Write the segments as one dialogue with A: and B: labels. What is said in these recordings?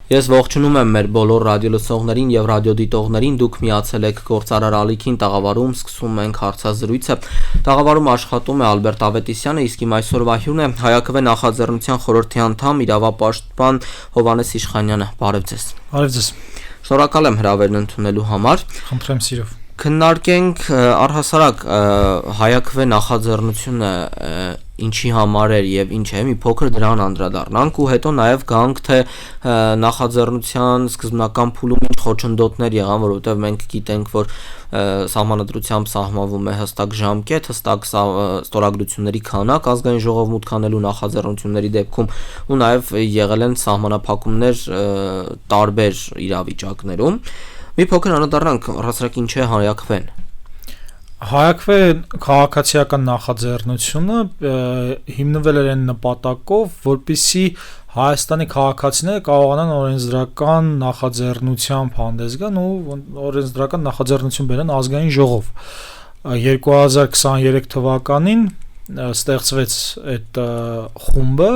A: Ես ողջունում եմ մեր բոլոր ռադիոլսողներին եւ ռադիոդիտողներին, դուք միացել եք Գործարար ալիքին տաղավարում, սկսում ենք հարցազրույցը։ Տաղավարում աշխատում է Ալբերտ Ավետիսյանը, իսկ իմ այսօրվա հյուրն է Հայաքվե նախաձեռնության խորհրդի անդամ, իրավապաշտպան Հովհաննես Իշխանյանը։ Բարև ձեզ։
B: Բարև ձեզ։
A: Շնորհակալ եմ հրավերն ընդունելու համար։
B: Խնդրեմ սիրով։
A: Քննարկենք առհասարակ Հայաքվե նախաձեռնությունը ինչի համար էր եւ ինչ է, մի փոքր դրան անդրադառնանք ու հետո նաեւ գանք թե նախաձեռնության սկզբնական փուլում ինչ խոչընդոտներ եղան, որովհետեւ մենք գիտենք, որ սահմանադրությամբ սահմանվում է հստակ ժամկետ, հստակ ստորագրությունների քանակ ազգային ժողով մուտք անելու նախաձեռնությունների դեպքում ու նաեւ եղել են սահմանափակումներ տարբեր իրավիճակներում։ Մի փոքր անդրադառնանք առհասարակ ինչ է Հայաքվեն։
B: Հայաքվե քաղաքացիական նախաձեռնությունը հիմնվել էր այն նպատակով, որպեսզի Հայաստանի քաղաքացիները կարողանան օրենսդրական նախաձեռնությամբ հանդես գան ու օրենսդրական նախաձեռնություն բերեն ազգային ժողով։ 2023 թվականին ստեղծվեց այդ խումբը,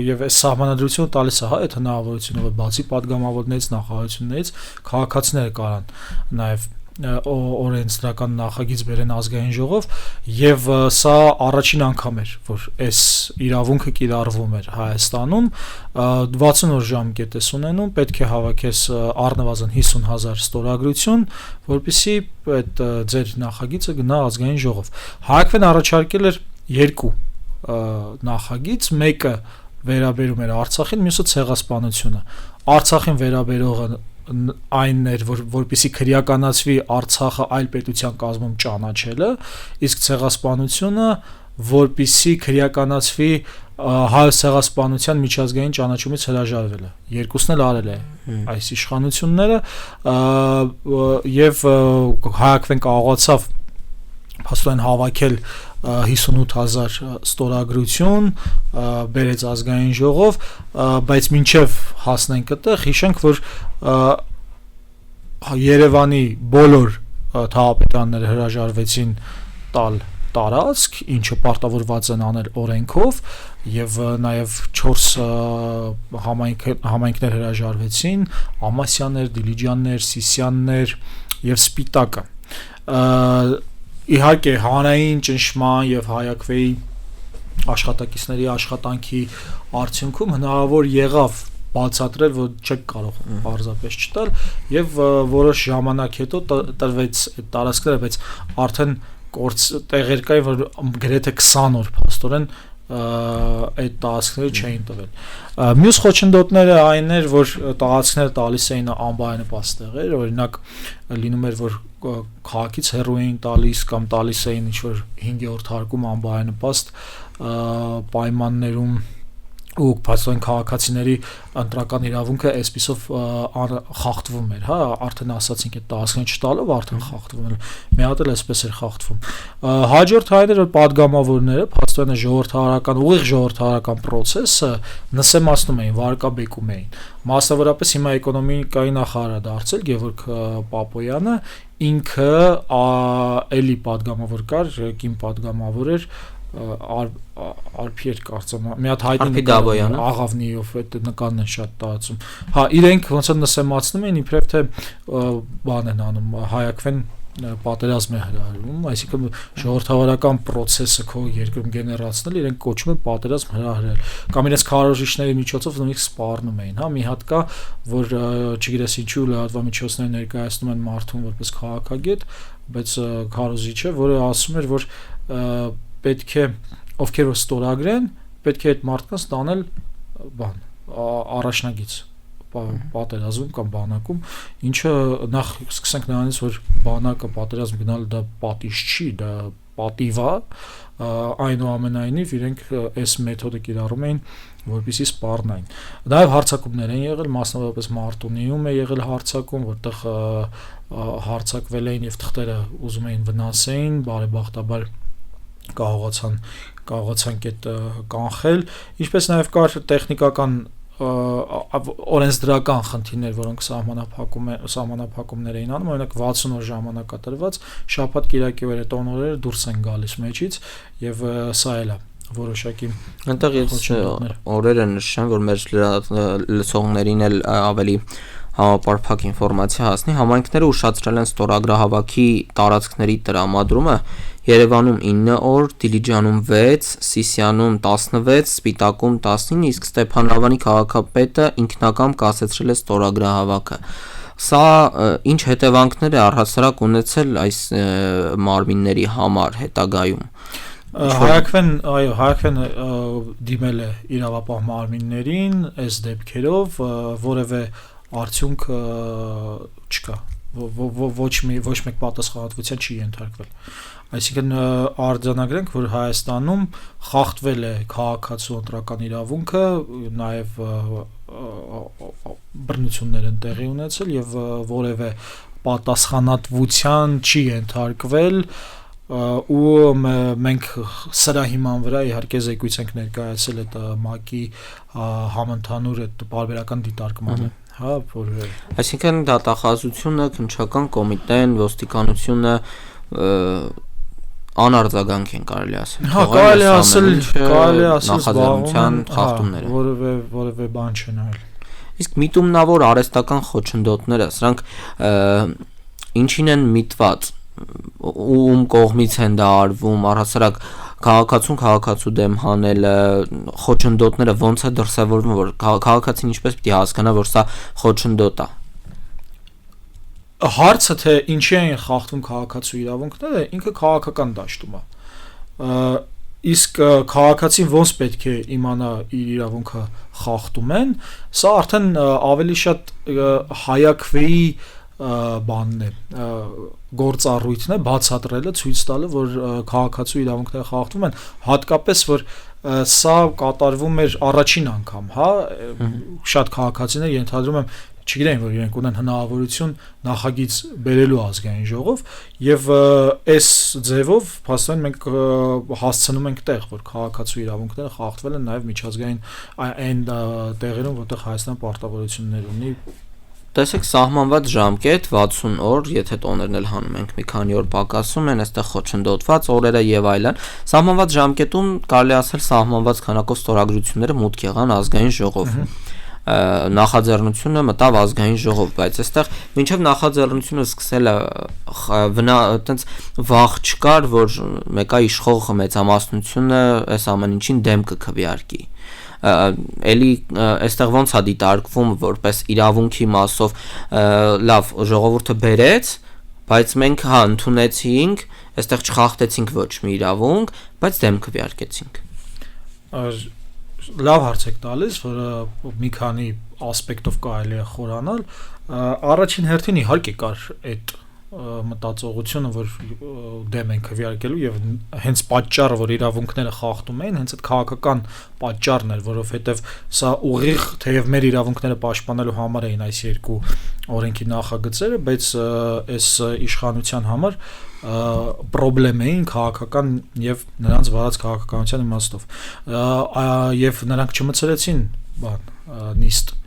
B: եւ այս սահմանադրությունը տալիս է այդ հնարավորությունը, որ բացի падգամավորներից, նախարարություններից քաղաքացիները կարան նաեւ օրենսդրական նախագիծ բերեն ազգային ժողով եւ սա առաջին անգամ էր, որ այս իրավունքը կիրառվում էր Հայաստանում 60 օր ժամկետ է ունենում, պետք է հավաքես առնվազն 50,000 ստորագրություն, որպեսզի այդ ձեր նախագիծը գնա ազգային ժողով։ Հայաքվեն առաջարկել էր երկու նախագիծ, մեկը վերաբերում էր Արցախին, մյուսը ցեղասպանությունը։ Արցախին վերաբերողը այն էր, որպեսզի քրեականացվի Արցախը այլ պետության կազմում ճանաչելը, իսկ ցեղասպանությունը որպեսզի քրեականացվի հայոց ցեղասպանության միջազգային ճանաչումից հրաժարվելը։ Երկուսն էլ արել է այս իշխանությունները եւ Հայաքվեն կարողացավ փաստորեն հավաքել 58,000 ստորագրություն, բերեց ազգային ժողով, բայց մինչև հասնենք այդտեղ, հիշենք, որ Երևանի բոլոր թաղապետարանները հրաժարվեցին տալ տարածք, ինչը պարտավորված են անել օրենքով, եւ նաեւ 4 համայնքներ հրաժարվեցին՝ Ամասյաններ, Դիլիջաններ, Սիսյաններ եւ Սպիտակը։ Իհարկե հանրային ճնշման եւ Հայաքվեի աշխատակիցների աշխատանքի արդյունքում հնարավոր եղավ բացատրել, որ չեք կարող պարզապես չտալ եւ որոշ ժամանակ հետո տրվեց այդ տարածքները, բայց արդեն տեղեր կային, որ գրեթե 20 օր փաստորեն այդ տարածքները չէին տվել։ Մյուս խոչընդոտները այն էր, որ տարածքները տալիս էին անբարենպաստ տեղեր, օրինակ լինում էր, որ քաղաքից հեռու էին տալիս կամ տալիս էին ինչ-որ 5-րդ հարկում անբարենպաստ պայմաններում ու փաստորեն քաղաքացիների ընտրական իրավունքը այսպիսով խախտվում էր, հա, արդեն ասացինք այդ տարածքները չտալով արդեն խախտվում էր, մի հատ էլ այսպես էր խախտվում։ Հաջորդ այն էր, որ падգամավորները փաստորեն ժողովրդավարական ուղիղ ժողովրդավարական process-ը նսեմացնում էին, վարկաբեկում էին։ Մասնավորապես հիմա էկոնոմիկայի նախարարը դարձել Գևորգ Պապոյանը, ինքը էլի падգամավոր կար, կին падգամավոր էր Արփիեր կարծեմ, մի հատ հայտնի աղավնիով այդ նկարն են շատ տարածում։ Հա, իրենք ոնց են նսեմացնում են, իբրև թե բան են անում, Հայաքվեն պատերազմ է հրահրում, այսինքն ժողովրդավարական process-ը քո երկրում գեներացնել, իրենք կոչում են պատերազմ հրահրել, կամ իրենց քարոզիչների միջոցով նույնիսկ սպառնում էին, հա, մի հատ կա, որ չգիտես ինչու լրատվամիջոցները ներկայացնում են մարդուն որպես քաղաքագետ, բայց քարոզիչը, որը ասում էր, որ պետք է ովքեր որ ստորագրեն, պետք է այդ մարդկանց տանել բան, առաջնագիծ պատերազմ կամ բանակում, ինչը նախ սկսենք նրանից, որ բանակը պատերազմ գնալ դա պատիժ չի, դա պատիվ է, այնուամենայնիվ իրենք այս մեթոդը կիրառում էին, որպեսզի սպառնային։ Նաև հարձակումներ են եղել, մասնավորապես Մարտունիում է եղել հարձակում, որտեղ հարձակվել էին եւ թղթերը ուզում էին վնասեին, բարեբախտաբար կարողացան այդ կանխել, ինչպես նաև կար տեխնիկական օրենսդրական խնդիրներ, որոնք սահմանափակումներ էին անում, օրինակ 60 օր ժամանակատրված, շաբաթ կիրակի օրը տոնորերը դուրս են գալիս մեջից եւ սա էլ է որոշակի
A: Այնտեղ ես օրերը նշեմ, որ մեր լսողներին էլ ավելի համապարփակ ինֆորմացիա հասնի, համայնքները ուշացրել են ստորագրահավաքի տարածքների տրամադրումը Երևանում 9 օր, Դիլիջանում 6, Սիսիանում 16, Սպիտակում 19, իսկ Ստեփանավանի քաղաքապետը ինքնակամ կասեցրել է ստորագրահավաքը։ Սա ինչ հետևանքներ է առհասարակ ունեցել այս մարմինների համար հետագայում։
B: Հայաքվեն դիմել է իրավապահ մարմիններին այս դեպքերով, որևէ արդյունք չկա, ոչ մեկ պատասխանատվության չի ենթարկվել։ Այսինքն արձանագրենք, որ Հայաստանում խախտվել է քաղաքացու ընտրական իրավունքը, նաև բռնություններ են տեղի ունեցել եւ որևէ պատասխանատվության չի ենթարկվել ու մենք սրա հիման վրա իհարկե զեկույց ենք ներկայացել այդ ՄԱԿ-ի համընդհանուր այդ պարբերական դիտարկմանը, հա, որ
A: այսինքն դատախազությունը, քննչական կոմիտեն, ոստիկանությունը անարձագանք են կարելի ասել։
B: Հա, կարելի ասել
A: նախաձեռնության խախտումները։
B: Որևէ բան չեն արել։
A: Իսկ միտումնավոր արհեստական խոչընդոտները, սրանք ինչին են միտված, ում կողմից են դա արվում, առհասարակ քաղաքացու դեմ հանելը, խոչընդոտները ոնց է դրսևորվում, որ քաղաքացին ինչպես պիտի հասկանա, որ սա խոչընդոտ է։
B: Հարցը թե ինչի են խախտվում քաղաքացու իրավունքները, ինքը քաղաքական դաշտում է։ Իսկ քաղաքացին ոնց պետք է իմանա իր իրավունքը խախտում են, սա արդեն ավելի շատ հայաքվեի բանն է, գործառույթն է, բացատրելը, ցույց տալը, որ քաղաքացու իրավունքները խախտվում են, հատկապես որ սա կատարվում էր առաջին անգամ, հա, շատ քաղաքացիներ ենթադրում եմ չգիտեն, որ իրենք ունեն հնարավորություն նախագիծ բերելու ազգային ժողով եւ այս ձևով փաստորեն մենք հասցնում ենք տեղ, որ քաղաքացու իրավունքները խախտվել են նաեւ միջազգային այն տեղերում, որտեղ Հայաստանը պարտավորություններ ունի։
A: Տեսեք, սահմանված ժամկետ 60 օր, եթե տոներն էլ հանում ենք մի քանի օր պակասում են, այստեղ խոչընդոտված օրերը եւ այլն, սահմանված ժամկետում կարելի ասել սահմանված քանակով ստորագրությունները մուտք եղան ազգային ժողով։ Նախաձեռնությունը մտավ ազգային ժողով, բայց այստեղ մինչև նախաձեռնությունը սկսելը այտենց վախ չկար, որ մեկա իշխող մեծամասնությունը այս ամեն ինչին դեմ կքվեարկի։ Էլի այստեղ ոնց է դիտարկվում որպես իրավունքի մասով, լավ, ժողովուրդը բերեց, բայց մենք հա ընդունեցինք, այստեղ չխախտեցինք ոչ մի իրավունք, բայց դեմ քվեարկեցինք։
B: Լավ հարց եք տալիս, որ մի քանի ասպեկտով կարելի է խորանալ, առաջին հերթին իհարկե կար այդ մտածողությունը, որ դեմ են քվեարկելու եւ հենց պատճառը, որ իրավունքները խախտում են, հենց այդ քաղաքական պատճառն էր, որովհետեւ սա ուղիղ թեև մեր իրավունքները պաշտպանելու համար էին այս երկու օրենքի նախագծերը, բայց այս իշխանության համար պրոբլեմ էին քաղաքական եւ նրանց վարած քաղաքականության իմաստով եւ նրանք չմցրեցին նիստ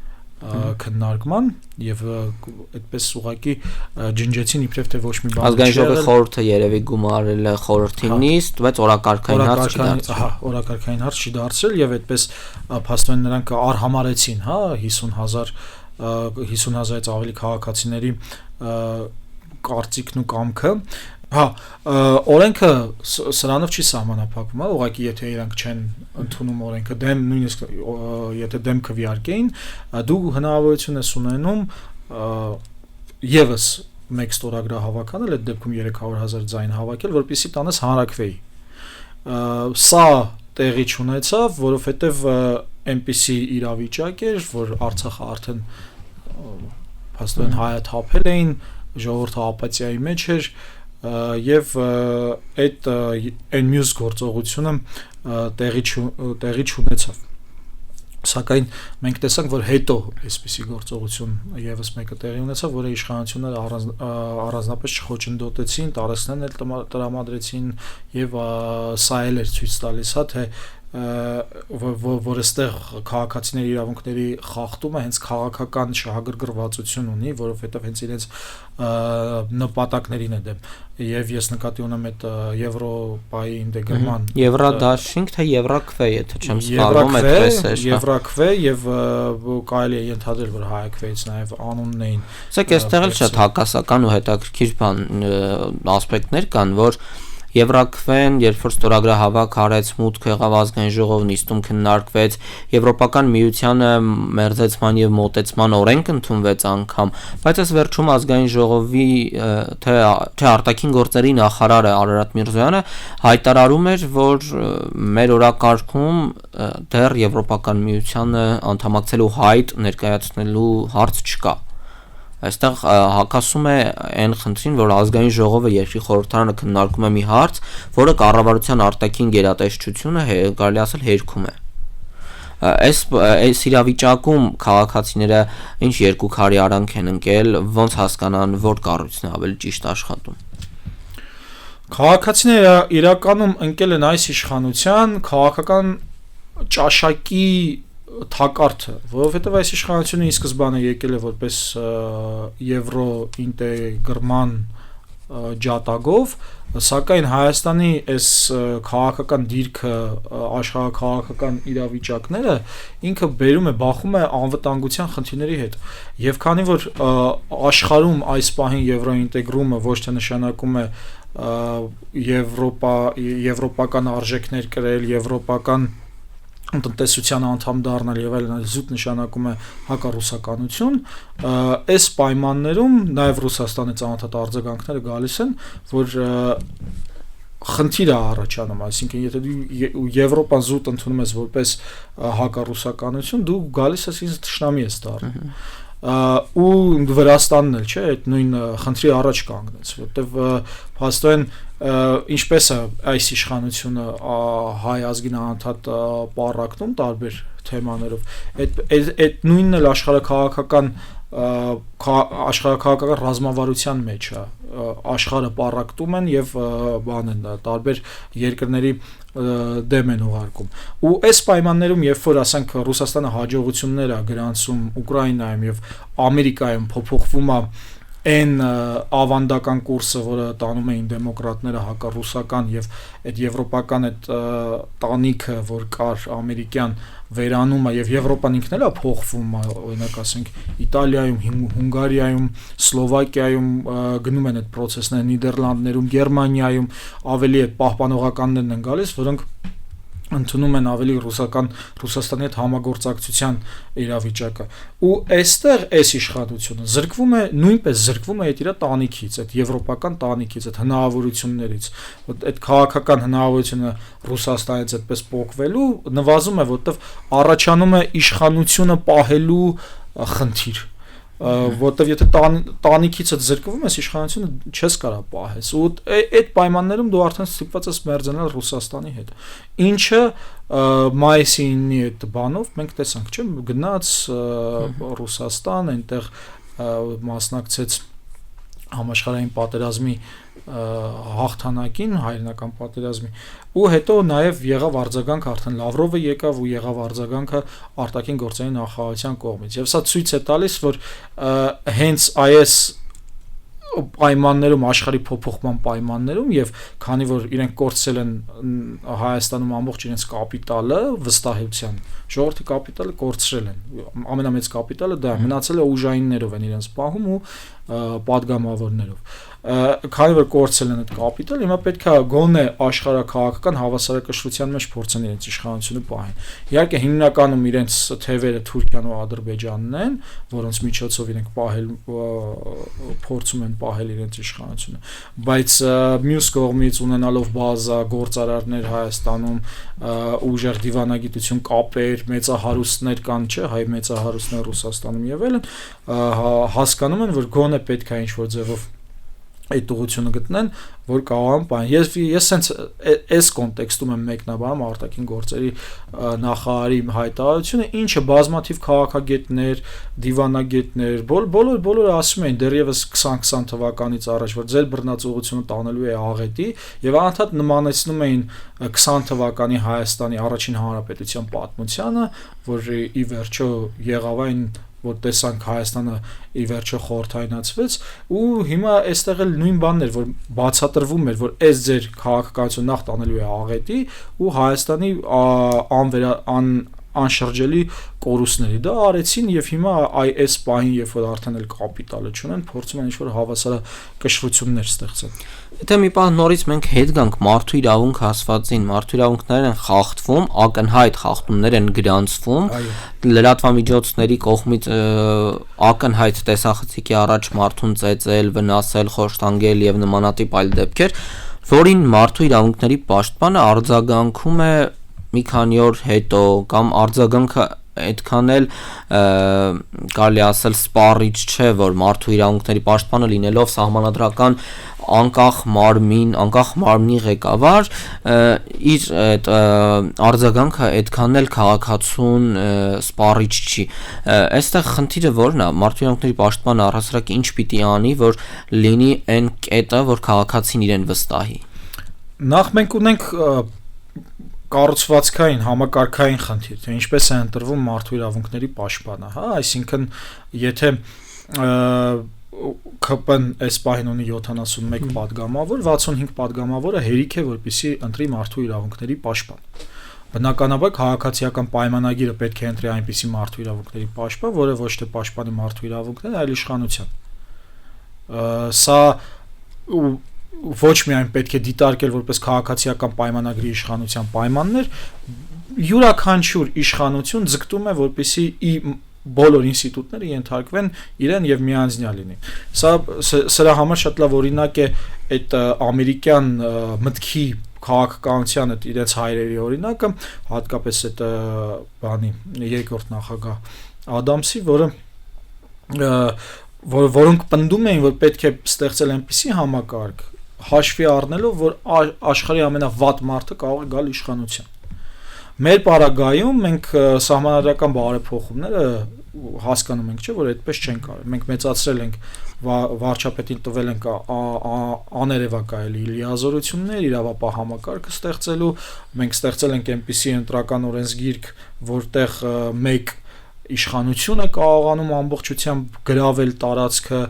B: քննարկման եւ այդպես ուղակի ջնջեցին իբրև թե ոչ մի բան
A: ազգային ժողովի խորհուրդը երևի գումարել է խորհրդի նիստ, բայց օրակարգային հարց չի դարձել։
B: Հա, օրակարգային հարց չի դարձել եւ այդպես փաստորեն նրանք արհամարեցին, հա, 50,000-ից ավելի քաղաքացիների կարծիքն ու կամքը։ Հա, օրենքը սրանով չի սահմանափակվում, ուղղակի եթե իրանք չեն ընդունում օրենքը դեմ, նույնիսկ եթե դեմ քվեարկեին, դու հնարավորություն ես ունենում եւս մեկ ստորագրահավաք անել, այդ դեպքում 300,000 ձայն հավաքել, որպեսզի տանես հանրաքվեի։ Սա տեղի չունեցավ, որովհետեւ այնպիսի իրավիճակ էր, որ Արցախը արդեն փաստորեն հայաթափել էին, ժողովուրդը ապաթիայի մեջ էր եւ այդ այն մյուս գործողությունը տեղի չունեցավ։ Սակայն մենք տեսանք, որ հետո այսպիսի գործողություն եւս մեկը տեղի ունեցավ, որը իշխանությունները առանձնապես չխոչընդոտեցին, տարածքներն էլ տրամադրեցին եւ սա էլ էր ցույց տալիս, հա, թե որ այստեղ քաղաքացիների իրավունքների խախտումը հենց քաղաքական շահագրգռվածություն ունի, որովհետև հենց իրենց նպատակներին է դեմ։ Եվ ես նկատի ունեմ այդ Եվրոպայի ինտեգրման
A: Եվրադաշինք թե Եվրաքվե, եթե չեմ սխալվում, այդպես է։
B: Եվրաքվե եւ կարելի է ենթադրել, որ հայաքվեից նաեւ անունն էին։
A: Սա այստեղ էլ շատ հակասական ու հետաքրքիր ասպեկտներ կան, որ Եվրաքվեն, երբ որ ստորագրահավաք արեց, մուտք եղավ ազգային ժողով, նիստում քննարկվեց, Եվրոպական միությանը մերձեցման եւ մոտեցման օրենք ընդունվեց անգամ, բայց այս վերջում ազգային ժողովի թե արտաքին գործերի նախարարը Արարատ Միրզոյանը հայտարարում էր, որ մեր օրակարգում դեռ Եվրոպական միությանը անդամակցելու հայտ ներկայացնելու հարց չկա։ Այստեղ հակասում է այն խնդրին, որ ազգային ժողովը երկրի խորհրդարանը քննարկում է մի հարց, որը կառավարության արտաքին գերատեսչությունը կարելի ասել հերքում է։ Այս իրավիճակում քաղաքացիները ինչ երկու քարի արանք են ընկել, ոնց հասկանան, որ կառույցն է ավելի ճիշտ աշխատում։
B: Քաղաքացիները իրականում ընկել են այս իշխանության քաղաքական ճաշակի թակարդը, որովհետև այս իշխանությունը ի սկզբանե եկել է որպես եվրո ինտեգրման ջատագով, սակայն Հայաստանի այս քաղաքական դիրքը, աշխարհաքաղաքական իրավիճակները ինքը բերում է, բախում է անվտանգության խնդիրների հետ։ Եվ քանի որ աշխարհում այս պահին եվրո ինտեգրումը ոչ թե նշանակում է եվրոպական արժեքներ կրել, եվրոպական տնտեսության անդամ դառնալ եւ այլն, զուտ նշանակում է հակառուսականություն, այս պայմաններում նաեւ Ռուսաստանի ծանոթ արձագանքները գալիս են, որ խնդիր է առաջանում, այսինքն եթե դու Եվրոպան զուտ ընդունում ես որպես հակառուսականություն, դու գալիս ես ինձ թշնամի ես դառնում։ Ու Վրաստանն էլ չէ, այդ նույն խնդրի առաջ կանգնեց, որտեվ փաստորեն ինչպես է այս իշխանությունը հայ ազգին անընդհատ պառակնում տարբեր թեմաներով, այդ նույնն էլ աշխարհաքաղաքական ռազմավարության մեջ է, աշխարհը պառակտում են եւ բան են տարբեր երկրների դեմ են ուղարկում։ Ու այս պայմաններում, երբ որ ասենք Ռուսաստանը հաջողություններ է գրանցում Ուկրաինայում եւ Ամերիկայում փոփոխվում է այն ավանդական կուրսը, որը տանում էին դեմոկրատները հակառուսական եւ այդ եվրոպական այդ տանիքը, որ կար ամերիկյան վերանում է եւ Եվրոպան ինքն էլ է փոխվում, օրինակ ասենք Իտալիայում, Հունգարիայում, Սլովակիայում գնում են այդ process-ները, Նիդերլանդներում, Գերմանիայում ավելի այդ պահպանողականներն են գալիս, որոնք ընդունում են ավելի Ռուսաստանի հետ համագործակցության իրավիճակը։ Ու այստեղ այս իշխանությունը զրկվում է, նույնպես զրկվում է այդ իր տանիքից, այդ եվրոպական տանիքից, այդ հնարավորություններից։ Այդ քաղաքական հնարավորությունը Ռուսաստանից այդպես փոխվելու նվազում է, որտեղ առաջանում է իշխանությունը պահելու խնդիր։ Որտեվ եթե տանիքից զրկվում ես, իշխանությունը չես կարող պահես, ու այդ պայմաններում դու արդեն ստիպված ես մերձանալ Ռուսաստանի հետ, ինչը մայիսի 9-ի այդ բանով մենք տեսանք, չէ՞, գնաց Ռուսաստան, այնտեղ մասնակցեց համաշխարհային պատերազմի հաղթանակին, հայրենական պատերազմի, ու հետո նաև եղավ արձագանք, արդեն Լավրովը եկավ ու եղավ արձագանքը արտաքին գործերի նախարարության կողմից։ Եվ սա ցույց է տալիս, որ հենց այս պայմաններում, աշխարհի փոփոխման պայմաններում եւ քանի որ իրենք կորցրել են Հայաստանում ամբողջ իրենց կապիտալը վստահության, ժողովրդի կապիտալը կորցրել են, ամենամեծ կապիտալը դա է, մնացել է ուժայիններով են իրենց պահում ու պատգամավորներով, քանի որ կորցրել են այդ կապիտալ, հիմա պետք է գոնե աշխարհաքաղաքական հավասարակշռության մեջ փորձեն իրենց իշխանությունը պահեն։ Իհարկե հիմնականում իրենց թևերը Թուրքիան ու Ադրբեջանն են, որոնց միջոցով իրենք փորձում են պահել իրենց իշխանությունը, բայց մյուս կողմից ունենալով բազա գործարարներ Հայաստանում, ուժեղ դիվանագիտություն, կապեր, մեծահարուստներ կան, չէ, հայ մեծահարուստներ Ռուսաստանում եւ այլն, հասկանում են, որ գոնե պետք է ինչ-որ ձևով այդ ուղղությունը գտնեն, որ կարողան բան։ Ես sense այս կոնտեքստում եմ մեկնաբանում արտաքին գործերի նախարարի հայտարարությունը, ինչը բազմաթիվ քաղաքագետներ, դիվանագետներ, բոլորը ասում էին դեռևս 2020 թվականից առաջ, որ ձեր բռնած ուղղությունը տանելու է աղետի, եւ անընդհատ նմանեցնում էին 20 թվականի Հայաստանի առաջին հանրապետության պատմությանը, որ ի վերջո եղավ այն որ տեսանք Հայաստանը ի վերջո խորհրդայնացվեց ու հիմա այստեղ էլ նույն բանն էր որ բացատրվում էր որ այս ձեր քաղաքականությունը նախ տանելու է աղետի ու Հայաստանի անշրջելի կորուստների դա արեցին եւ հիմա այս պահին երբ որ արդեն էլ կապիտալը չունեն փորձում են ինչ-որ հավասարակշռություններ ստեղծել
A: Եթե մի պահ նորից մենք հետ գանք մարդու իրավունք ասվածին, մարդու իրավունքներն են խախտվում, ակնհայտ խախտումներ են գրանցվում, լրատվամիջոցների կողմից ակնհայտ տեսախցիկի առաջ մարդուն ծեծել, վնասել, խոշտանգել եւ նմանատիպ այլ դեպքեր, որին մարդու իրավունքների պաշտպանը արձագանքում է մի քանի օր հետո կամ արձագանքը այդքան էլ կարելի ասել սպառիչ չէ, որ մարդու իրավունքների պաշտպանը լինելով սահմանադրական անկախ մարմնի ղեկավար իր այդ արձագանքը այդքան էլ քաղաքացուն սպառիչ չի։ Այստեղ խնդիրը որն է, մարդու իրավունքների պաշտպանը առհասարակ ինչ պիտի անի, որ լինի այն կետը, որ քաղաքացին իրեն վստահի։
B: Նախ մենք ունենք կառուցվածքային համակարգային խնդիր, թե ինչպես է ընտրվում մարդու իրավունքների պաշտպանը, հա, այսինքն եթե ԿՊ-ն այս պահին ունի 71 պատգամավոր, 65 պատգամավորը հերիք է, որպեսզի ընտրի մարդու իրավունքների պաշտպան։ Բնականաբար քաղաքացիական պայմանագիրը պետք է ընտրի այնպիսի մարդու իրավունքների պաշտպան, որը ոչ թե պաշտպանի մարդու իրավունքները, այլ իշխանության։ Սա ոչ միայն պետք է դիտարկել որպես քաղաքացիական պայմանագրի իշխանության պայմաններ, յուրաքանչյուր իշխանություն ձգտում է որպեսզի բոլոր ինստիտուտները ենթարկվեն իրեն եւ միանձնյա լինի։ Սրա համար շատ լավ օրինակ է այդ ամերիկյան մտքի քաղաքականության այդ իրենց հայրերի օրինակը, հատկապես այդ բանի երկրորդ նախագահ Ադամսի, որոնք պնդում էին, որ պետք է ստեղծել այնպիսի համակարգ, հաշվի առնելով, որ աշխարհի ամենավատ մարդը կարող է գալ իշխանության։ Մեր պարագայում մենք սահմանադրական բարեփոխումները հասկանում ենք, չէ՞, որ այդպես չեն կարող։ Մենք մեծացրել ենք վարչապետին տվել ենք աներևակայելի լիազորություններ, իրավապահ համակարգը ստեղծելու, մենք ստեղծել ենք այնպիսի ընտրական օրենսգիրք, որտեղ մեկ իշխանությունը կարողանում ամբողջությամբ գրավել տարածքը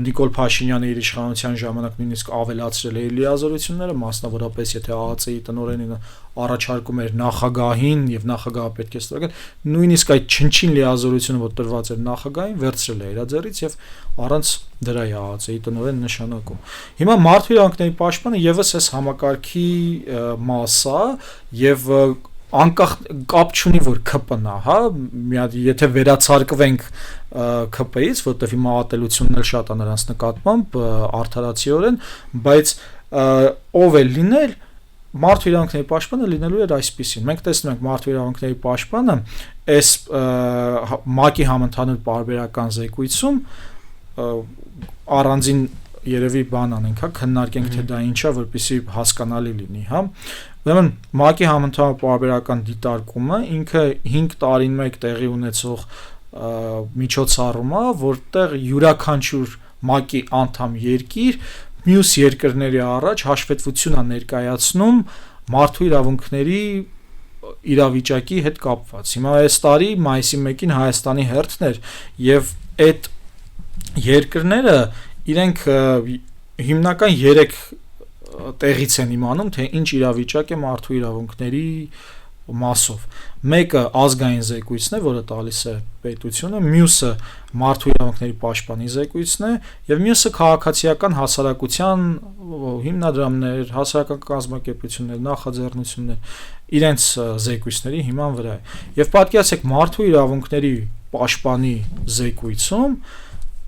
B: Նիկոլ Փաշինյանը իր իշխանության ժամանակ նույնիսկ ավելացրել է լիազորությունները, մասնավորապես եթե ԱԱՑ-ի տնօրենը առաջարկում էր նախագահին եւ նախագահը պետք է ստորագրել, նույնիսկ այդ չնչին լիազորությունը, որ տրված էր նախագահին, վերցրել է իր ձեռից եւ առանց դրա է ԱԱՑ-ի տնօրենը նշանակում։ Հիմա մարդու իրավունքների պաշտպանը եւս այս համակարգի մաս է եւ անկախ կապ չունի որ ԿՊ-ն է, հա, մի հատ եթե վերացարկվենք ԿՊ-ից, որտեղ հիմա ատելությունն էլ շատ է նրանց նկատմամբ արդարացիորեն, բայց ով է լինել մարդու իրավունքների պաշտպանը լինելու էր այսպեսին։ Մենք տեսնում ենք մարդու իրավունքների պաշտպանը այս ՄԱԿ-ի համընդհանուր պարբերական զեկույցում առանձին երևի բան անենք, հա, քննարկենք թե դա ինչա, որպեսզի հասկանալի լինի, հա։ Ուրեմն ՄԱԿ-ի համընդհանուր պարբերական դիտարկումը ինքը 5 տարին մեկ տեղի ունեցող միջոցառում է, որտեղ յուրաքանչյուր ՄԱԿ-ի անդամ երկիր մյուս երկրների առաջ հաշվետվություն է ներկայացնում մարդու իրավունքների իրավիճակի հետ կապված։ Հիմա այս տարի մայիսի 1-ին Հայաստանի հերթն էր եւ այդ երկրները իրենք հիմնական 3 տեղից են իմանում, թե ինչ իրավիճակ է մարդու իրավունքների մասով։ Մեկը ազգային զեկույցն է, որը տալիս է պետությունը, մյուսը մարդու իրավունքների պաշտպանի զեկույցն է, եւ մյուսը քաղաքացիական հասարակության հիմնադրամներ, հասարակական կազմակերպություններ, նախաձեռնություններ իրենց զեկույցների հիման վրա է։ Եվ պատկերացրեք մարդու իրավունքների պաշտպանի զեկույցում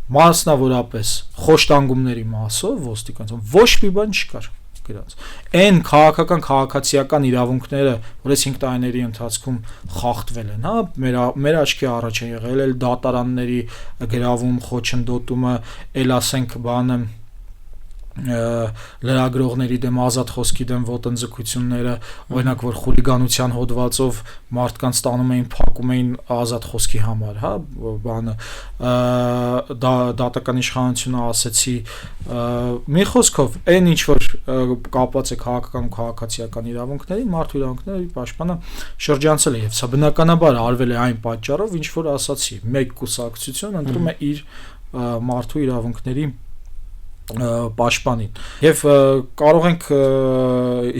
B: մասնավորապես խոշտանգումների մասով ոստիկանության ոչ մի բան չկար գրած։ Այն քաղաքացիական իրավունքները, որ այս 5 տարիների ընթացքում խախտվել են, հա, մեր աչքի առաջ է եղել էլ դատարանների գրավում, խոչընդոտումը, էլ ասենք բանը լրագրողների դեմ ազատ խոսքի դեմ ոտնձգությունները, օրինակ որ խուլիգանության հոդվածով մարդկանց տանում էին, փակում էին ազատ խոսքի համար, հա, բանը դատական իշխանությունը ասեցի, մի խոսքով, այն ինչ որ կապված է քաղաքական ու քաղաքացիական իրավունքների, մարդու իրավունքների պաշտպանը շրջանցել է եւ սա բնականաբար արվել է այն պատճառով, ինչ որ ասացի, մեկ կուսակցություն ընտրում է իր մարդու իրավունքների պաշտպանին եւ կարող ենք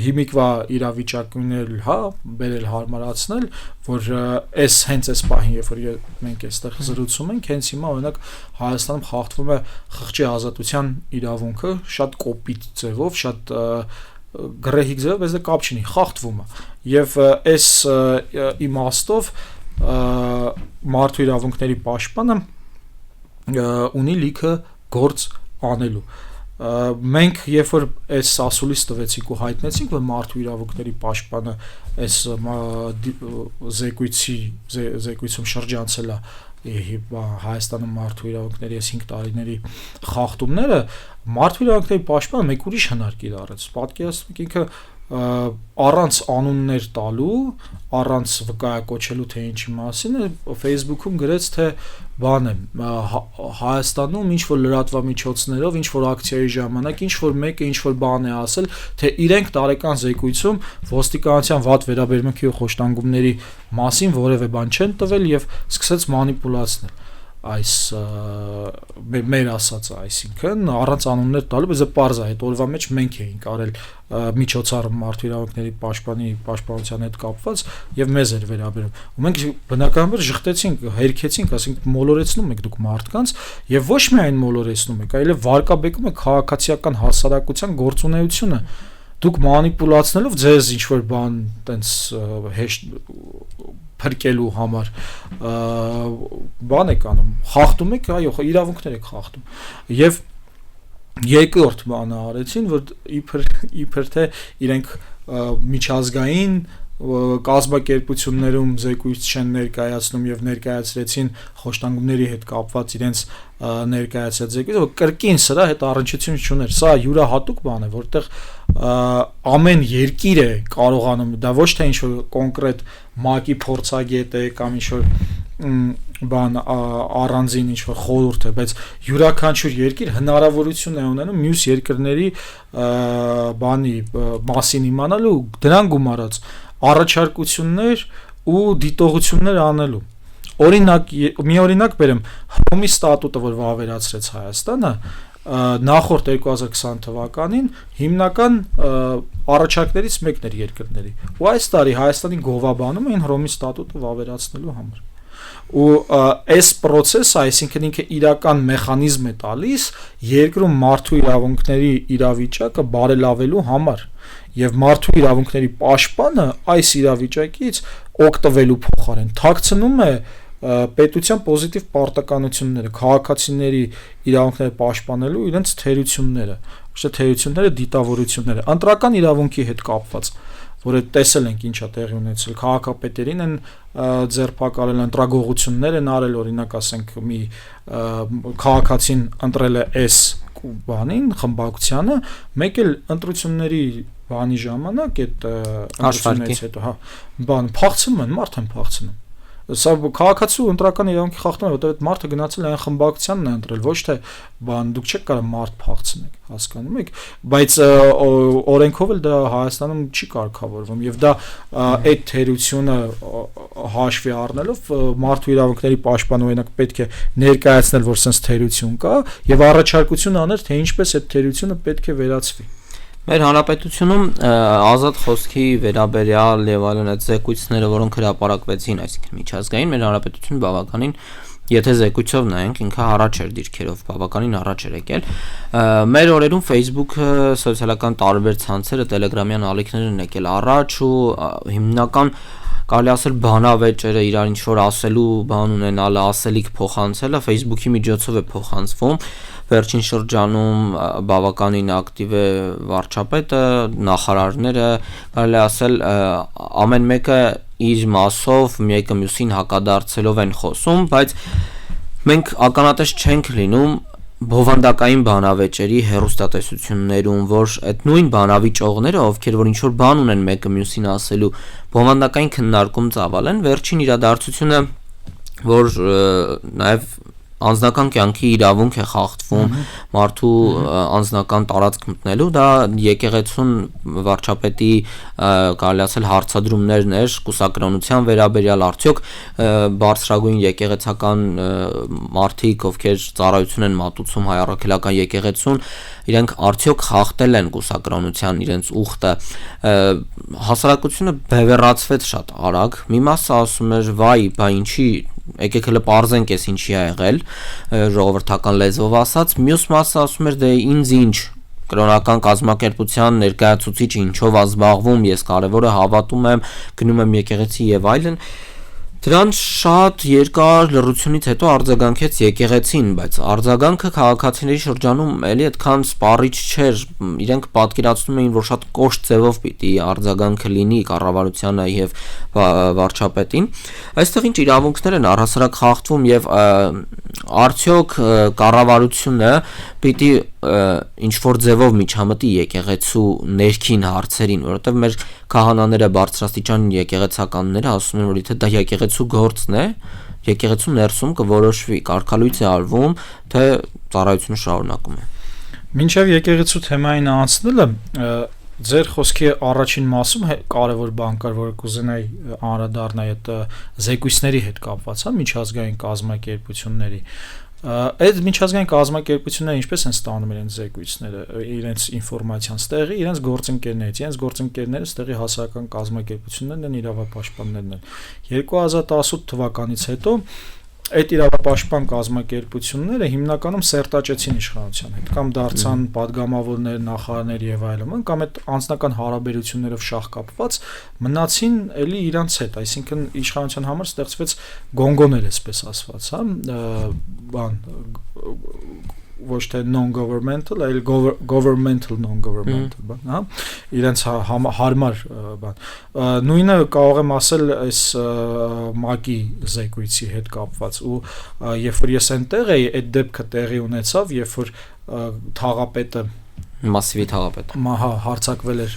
B: հիմիկվա իրավիճակներ հա բերել հարմարացնել որ այս հենց այս պահին երբ որ մենք այստեղ զրուցում ենք հենց հիմա օրինակ Հայաստանում խախտվում է խղճի ազատության իրավունքը շատ կոպիտ ձևով շատ գրեհիկ ձևով բայց դա կապ չունի խախտվում է եւ այս իմաստով մարդու իրավունքների պաշտպանը ունի լիքը գործ անելու մենք երբ որ այս ասուլիս տվեցինք ու հայտնեցինք որ մարդու իրավունքների պաշտպանը այս զեկույցում շրջանցել է Հայաստանում մարդու իրավունքների այս 5 տարիների խախտումները մարդու իրավունքների պաշտպանը մեկ ուրիշ հնարք իրարեց պատկերացնեք ինքը առանց անուններ տալու առանց վկայակոչելու թե ինչի մասին է Facebook-ում գրեց թե բան է Հայաստանում ինչ որ լրատվամիջոցներով ինչ որ ակցիայի ժամանակ ինչ որ մեկը ինչ որ բան է ասել թե իրենք տարեկան զեկույցում ոստիկանության վատ վերաբերմունքի ու խոշտանգումների մասին որևէ բան չեն տվել եւ սկսեց մանիպուլացնել այս մեր ասածը այսինքն առանց անուններ տալու բայց դա պարզ է այդ օրվա մեջ մենք էինք արել միջոցառ մարդու իրավունքների պաշտպանության հետ կապված եւ մեզ էր վերաբերում ու մենք բնականաբար ժխտեցինք հերքեցինք ասենք մոլորեցնում եք դուք մարդկանց եւ ոչ միայն մոլորեցնում եք այլև վարկաբեկում եք քաղաքացիական հասարակության գործունեությունը դուք մանիպուլացնելով ձեզ ինչ որ բան տենց հեշտ փրկելու համար բան եք անում խախտում եք այո իրավունքներ եք խախտում եւ երկրորդ բանը արեցին որ իբր թե իրենք միջազգային կազմակերպություններում զեկույց չեն ներկայացնում եւ ներկայացրեցին խոշտանգումների հետ կապված իրենց ներկայացած զեկույցը կրկին սրա հետ առնչություն չուներ սա յուրահատուկ բան է որտեղ ամեն երկիր է կարողանում դա ոչ թե ինչ որ կոնկրետ ՄԱԿ-ի փորձագետ է կամ ինչ որ բան առանձին ինչ որ խորհուրդ է բայց յուրաքանչյուր երկիր հնարավորություն է ունենում մյուս երկրների բանի մասին իմանալու դրան գումարած առաջարկություններ ու դիտողություններ անելու օրինակ մի օրինակ բերեմ Հռոմի ստատուտը որ վավերացրեց Հայաստանը նախորդ 2020 թվականին հիմնական առաջարկներից մեկն էր երկրների ու այս տարի Հայաստանի գովաբանում էին Հռոմի ստատուտը վավերացնելու համար ու այս process-ը այսինքն ինքը իրական մեխանիզմ է տալիս երկրում մարդու իրավունքների իրավիճակը բարելավելու համար եւ մարդու իրավունքների պաշտպանը այս իրավիճակից օգտվելու փոխարեն թաքցնում է պետության պոզիտիվ պարտականությունները քաղաքացիների իրավունքները պաշտպանելու իրենց թերությունները ոչ թե թերությունները դիտավորությունները ընտրական իրավունքի հետ կապված որը տեսել ենք ինչա տեղի ունեցել քաղաքապետերին են ձերբակալել ընտրագողություններ են արել օրինակ ասենք մի քաղաքացին ընտրել է այս բանին խմբակցությանը մեկ էլ ընտրությունների բանի ժամանակ այդ ընտրություններից հետո հա բան փախցնում են մարդ են փախցնում սա քաղաքացու ընտրական իրավունքի խախտում է որտեղ այդ մարդը գնացել է այն խմբակցությանն է ընտրել ոչ թե բան դուք չեք կարող մարդ փախցնեք հասկանում եք բայց օրենքով էլ դա Հայաստանում չի կարգավորվում եւ դա այդ թերությունը հաշվի առնելով մարդու իրավունքների պաշտպան օրինակ պետք է ներկայացնել որ sense թերություն կա եւ առաջարկություն անել թե ինչպես այդ թերությունը պետք է վերացվի
A: Մեր հանրապետությունում ազատ խոսքի վերաբերյալ եւ այլն այդ զեկույցները, որոնք հրապարակվեցին, այսինքն միջազգային, մեր հանրապետությունը բավականին, եթե զեկույցով նայենք, ինքը առաջ էր դիրքերով, բավականին առաջ էր եկել։ Մեր օրերում Facebook-ը, սոցիալական տարբեր ցանցերը, Telegram-յան ալիքներն են եկել առաջ ու հիմնական կարելի ասել բանավեճերը իրար ինչ որ ասելու բան ունենալը, ասելիք փոխանցելը Facebook-ի միջոցով է փոխանցվում։ Վերջին շրջանում բավականին ակտիվ է վարչապետը, նախարարները, կարելի ասել ամեն մեկը իր մասով մեկը մյուսին հակադարձելով են խոսում, բայց մենք ականատես չենք լինում բովանդակային բանավեճերի հերոստատեսություններում, որ այդ նույն բանավիճողները, ովքեր որ ինչ-որ բան ունեն մեկը մյուսին ասելու, բովանդակային քննարկում ծավալեն, վերջին իրադարձությունը, որ նաև անձնական կյանքի իրավունք է խախտվում մարդու անձնական տարածք մտնելու, դա եկեղեցուն վարչապետի կարելի ասել հարցադրումներն էր կուսակրոնության վերաբերյալ, արդյոք բարձրագույն եկեղեցական մարդիկ, ովքեր ծառայություն են մատուցում հայ առաքելական եկեղեցուն, իրենք արդյոք խախտել են կուսակրոնության իրենց ուխտը, հասարակությունը բևեռացվեց շատ արագ, մի մասը ասում էր վայ, բա ինչի եկեք հələ պարզենք էս ինչի է եղել, ժողովրդական լեզվով ասած, մյուս մասը ասում էր դե ինձ ինչ, կրոնական կազմակերպության ներկայացուցիչ ինչով է զբաղվում, ես կարևորը հավատում եմ, գնում եմ եկեղեցի եւ այլն, դրան շատ երկար լռությունից հետո արձագանքեց եկեղեցին, բայց արձագանքը քաղաքացիների շրջանում էլի այդքան սպառիչ չէր, իրենք պատկերացնում էին, որ շատ կոշտ ձևով պիտի արձագանքը լինի կառավարությանը եւ վարչապետին, այստեղ ինչ իրավունքներ են առհասարակ խախտվում եւ արդյոք կառավարությունը պիտի ինչ-որ ձևով միջամտի եկեղեցու ներքին հարցերին, որովհետեւ մեր քահանաները բարձրաստիճան եկեղեցականները ասում են, որ եթե դա եկեղեցու գործն է, եկեղեցու ներսում կորոշվի, կարգալույծ է արվում, թե ծառայությունը շարունակում է։
B: Մինչև եկեղեցու թեմային անցնելը, ձեր խոսքի առաջին մասում կարևոր բան կար, որ կուզենայի անդրադառնալ այդ զեկույցների հետ կապված, հա, միջազգային կազմակերպությունների։ Այդ միջազգային կազմակերպությունները ինչպես են ստանում իրենց զեկույցները, իրենց ինֆորմացիան ստեղի, իրենց գործընկերները ստեղի հասարակական կազմակերպություններն են, իրավապաշտպաններն են։ 2018 թվականից հետո այդ իրավապաշտպան կազմակերպությունները հիմնականում սերտաճեցին իշխանության հետ, կամ դարձան падգամավորներ, նախարարներ եւ այլն, կամ այդ անձնական հարաբերություններով շահկապված մնացին էլի իրանց հետ, այսինքն իշխանության համար ստեղծվեց գոնգոներ, այսպես ասված, հա, բան ոչ թե non-governmental, այլ governmental non-governmental, բան, հա, իրենց հարմար բան։ Նույնը կարող եմ ասել այս ՄԱԿ-ի զեկույցի հետ կապված, ու երբ որ ես այնտեղ էի, այդ դեպքը տեղի ունեցավ, երբ որ թաղապետը
A: մասիվի թաղապետ
B: հարցակվել էր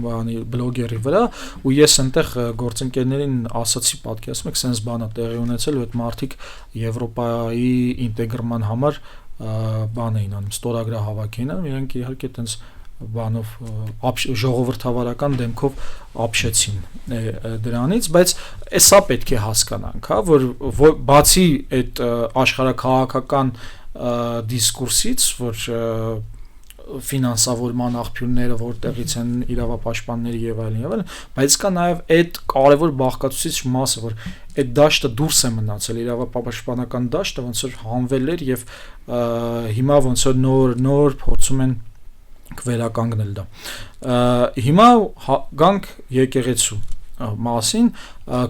B: բանի բլոգերի վրա, ու ես այնտեղ գործընկերներին ասացի, պատկերացնում եք, sense բան է տեղի ունեցել, ու այդ մարդիկ Եվրոպայի ինտեգրման համար բան էին անում, ստորագրահավաք էին անում, իրենք իհարկե այտենց բանով ժողովրդավարական դեմքով ապշեցին դրանից, բայց սա պետք է հասկանանք, հա, որ բացի այդ աշխարհաքաղաքական դիսկուրսից, որ ֆինանսավորման աղբյուրները որտեղից են իրավապաշտպանների եւ այլն, բայց կա նաեւ այդ կարևոր բաղկացուցիչ մասը, որ այդ դաշտը դուրս է մնացել, իրավապաշտպանական դաշտը ոնց որ հանվել էր եւ հիմա ոնց որ նոր փորձում են վերականգնել դա։ Հիմա գանք եկեղեցու մասին,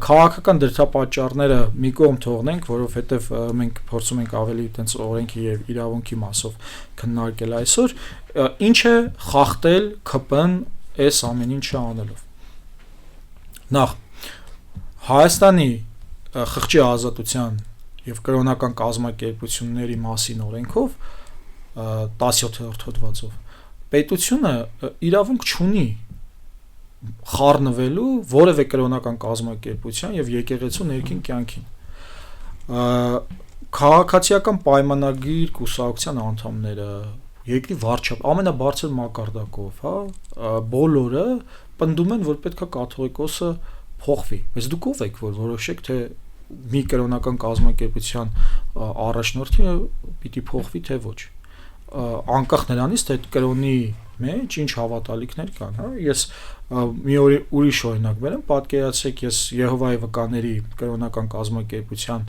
B: քաղաքական դրդապատճառները մի կողմ թողնենք, որովհետև մենք փորձում ենք ավելի այտենց օրենքի եւ իրավունքի մասով քննարկել այսօր, ինչ է խախտել ԿՊ-ն այս ամեն ինչը անելով։ Նախ Հայաստանի խղճի ազատության եւ կրոնական կազմակերպությունների մասին օրենքով 17-րդ հոդվածով պետությունը իրավունք չունի խառնվելու որևէ կրոնական կազմակերպության եւ եկեղեցու ներքին կյանքին։ Քաղաքացիական պայմանագիր կուսակցության անդամները, երկրի վարչապետ, ամենաբարձր մակարդակով, հա, բոլորը պնդում են, որ պետքա կաթողիկոսը փոխվի։ Բայց դուք ով եք, որ որոշեք, թե մի կրոնական կազմակերպության առաջնորդը պիտի փոխվի, թե ոչ։ Անկախ նրանից, թե այդ կրոնի մեջ ինչ հավատալիքներ կան, հա, ես մի ուրիշ օրինակ բերեմ, պատկերացրեք, ես Եհովայի վկաների կրոնական կազմակերպության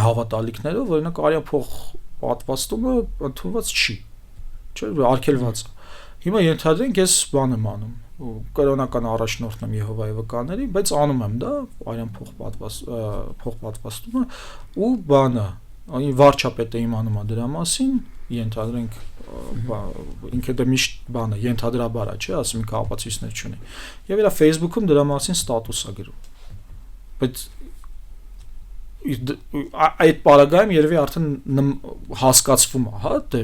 B: հավատալիքներով, օրինակ արյան փող պատվաստումը ընդունված չի, չէ, արգելված է։ Հիմա ենթադրենք ես բան եմ անում, կրոնական առաջնորդն եմ Եհովայի վկաների, բայց անում եմ դա, արյան փող պատվաստումը ու բանը, վարչապետը իմանում է դրա մասին, ենթադրենք ինքը դա միշտ բանը ենթադրաբար է, չէ, ասում ինքը ապացույցներ չունի։ Եվ իր Facebook-ում դրա մասին ստատուս է գրում։ Բայց այդ պարագայում երևի արդեն հասկացվում է, հա, դե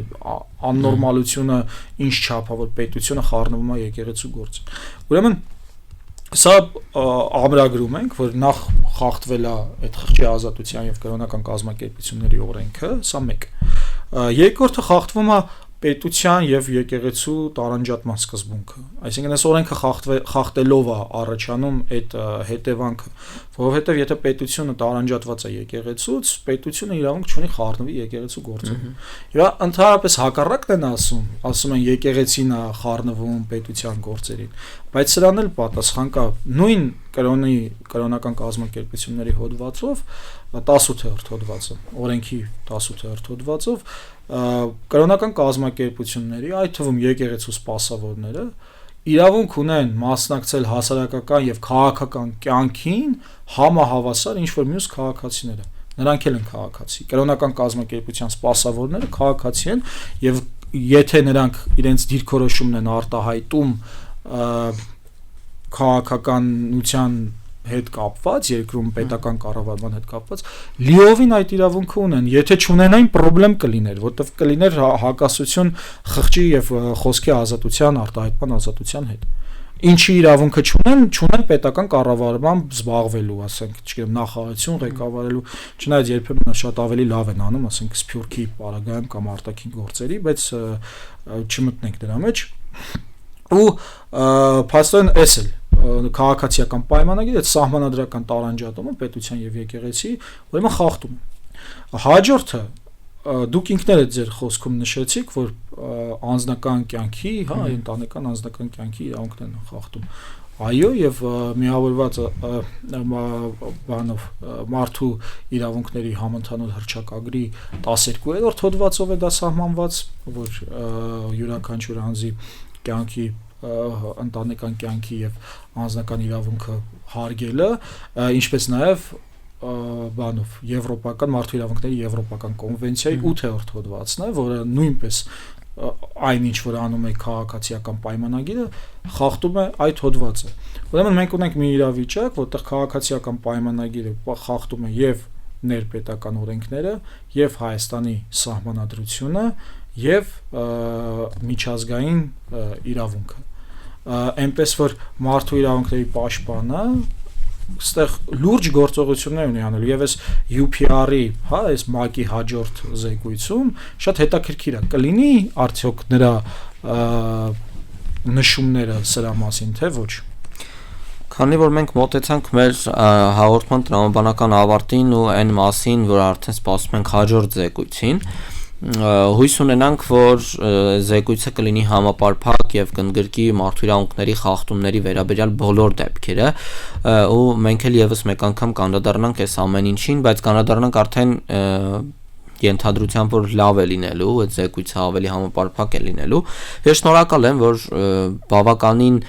B: աննորմալությունը ինչ չափա որ պետությունը խառնվում է եկեղեցու գործին։ Ուրեմն սա ամրագրում ենք, որ նախ խախտվել է այդ խղճի ազատության եւ կրոնական կազմակերպությունների օրենքը, սա մեկ։ Երկրորդը խախտվում է պետության եւ եկեղեցու տարանջատման սկզբունքը, այսինքն այս օրենքը խախտելով է առաջանում այդ հետևանքը, որովհետեւ եթե պետությունը տարանջատված է եկեղեցուց, պետությունը իրավունք չունի խառնվի եկեղեցու գործերին։ Եվ ընդհանրապես հակառակն են ասում են եկեղեցին է խառնվում պետության գործերին, բայց սրան էլ պատասխան կա նույն կրոնական կազմակերպությունների հոդվածով 18-րդ հոդվածը, օրենքի 18-րդ հոդվածով կրոնական կազմակերպությունների, այդ թվում եկեղեցու սպասավորները իրավունք ունեն մասնակցել հասարակական եւ քաղաքական կյանքին համահավասար ինչ որ մյուս քաղաքացիները։ Նրանք էլ են քաղաքացի։ Կրոնական կազմակերպության սպասավորները քաղաքացի են եւ եթե նրանք իրենց դիրքորոշումն են արտահայտում քաղաքականության հետ կապված, երկրում պետական կառավարման հետ կապված, լիովին այդ իրավունքը ունեն, եթե չունենային խնդրեմ կլիներ, որտեղ կլիներ հակասություն խղճի եւ խոսքի ազատության, արտահայտման ազատության հետ։ Ինչի իրավունքը չունեն պետական կառավարմամբ զբաղվելու, ասենք, չգիտեմ, նախարարություն ղեկավարելու, չնայած երբեմն շատ ավելի լավ են անում, ասենք, սփյուռքի պարագայում կամ արտաքին գործերի, բայց չմտնենք դրա մեջ։ Ու փաստորեն էս էլ քաղաքացիական պայմանագիր այդ սահմանադրական տարանջատումը պետության եւ եկեղեցի ուրեմն խախտում է։ Հաջորդը դուք ինքներդ ձեր խոսքում նշեցիք, որ անձնական կյանքի, հա, ընտանեկան անձնական կյանքի իրավունքներն են խախտում։ Այո, եւ միավորված բանով մարդու իրավունքների համընդհանուր հռչակագրի 12-րդ հոդվածով է դա սահմանված, որ յուրաքանչյուր անձի կյանքի ընտանեկան կյանքի եւ անձնական իրավունքը հարգելը, ինչպես նաեւ բանով եվրոպական մարդու իրավունքների եվրոպական կոնվենցիայի 8-րդ հոդվածն է, որը նույնպես այնինչ որ անում է քաղաքացիական պայմանագիրը, խախտում է այդ հոդվածը։ Ուրեմն մենք ունենք մի իրավիճակ, որտեղ քաղաքացիական պայմանագիրը խախտում է եւ ներպետական օրենքները, եւ Հայաստանի սահմանադրությունը, եւ միջազգային իրավունքը։ Այնպես որ մարդու իրավունքների պաշտպանը այստեղ լուրջ գործողություններ ունի անել եւ այս UPR-ի, հա, այս ՄԱԿ-ի հաջորդ զեկույցում շատ հետաքրքիր է կլինի արդյոք նրա նշումները սրա մասին, թե ոչ։
A: Քանի որ մենք մոտեցանք մեր հաղորդման տրամաբանական ավարտին ու այն մասին, որ արդեն սպասում ենք հաջորդ զեկույցին, հույս ունենանք, որ զեկույցը կլինի համապարփակ եւ կընդգրկի մարդու իրավունքների խախտումների վերաբերյալ բոլոր դեպքերը, ու մենք էլ եւս մեկ անգամ կանդրադառնանք այս ամեն ինչին, բայց կանդրադառնանք արդեն ենթադրությամբ որ լավ է լինելու, այդ զեկույցը ավելի համապարփակ է լինելու։ Ես շնորհակալ եմ, որ բավականին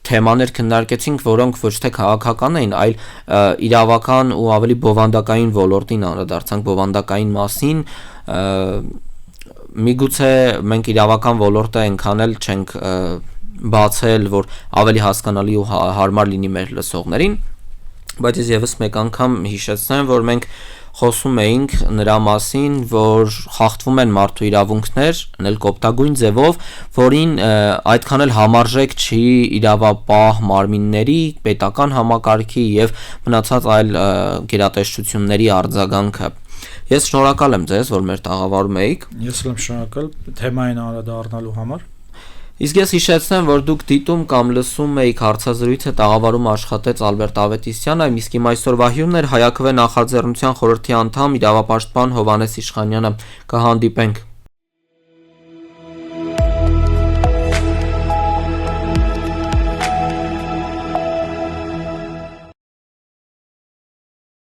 A: թեմաներ քննարկեցինք, որոնք ոչ թե քաղաքական էին, այլ իրավական ու ավելի բովանդակային ոլորտին անդրադարձանք բովանդակային մասին, միգուցե մենք իրավական ոլորտը այնքան էլ չենք բացել, որ ավելի հասկանալի ու հարմար լինի մեր լսողներին, բայց ես եւս մեկ անգամ հիշեցնեմ, որ մենք խոսում էինք նրա մասին, որ խախտվում են մարդու իրավունքներ, նել կոպտագույն ձևով, որին այդքան էլ համարժեք չի իրավապահ մարմինների, պետական համակարգի եւ մնացած այլ գերատեսչությունների արձագանքը։ Ես շնորհակալ եմ ձեզ, որ մեր տաղավարում եք։
B: Ես եմ շնորհակալ թեմային անդրադառնալու համար։
A: Իսկ ես հիշեցնեմ, որ դուք դիտում կամ լսում եք հարցազրույցը տաղավարում աշխատեց Ալբերտ Ավետիսյանը, իսկ իմ այսօրվա հյուրն էր Հայաքվե նախաձեռնության խորհրդի անդամ իրավապաշտպան Հովհաննես Իշխանյանը։ Կհանդիպենք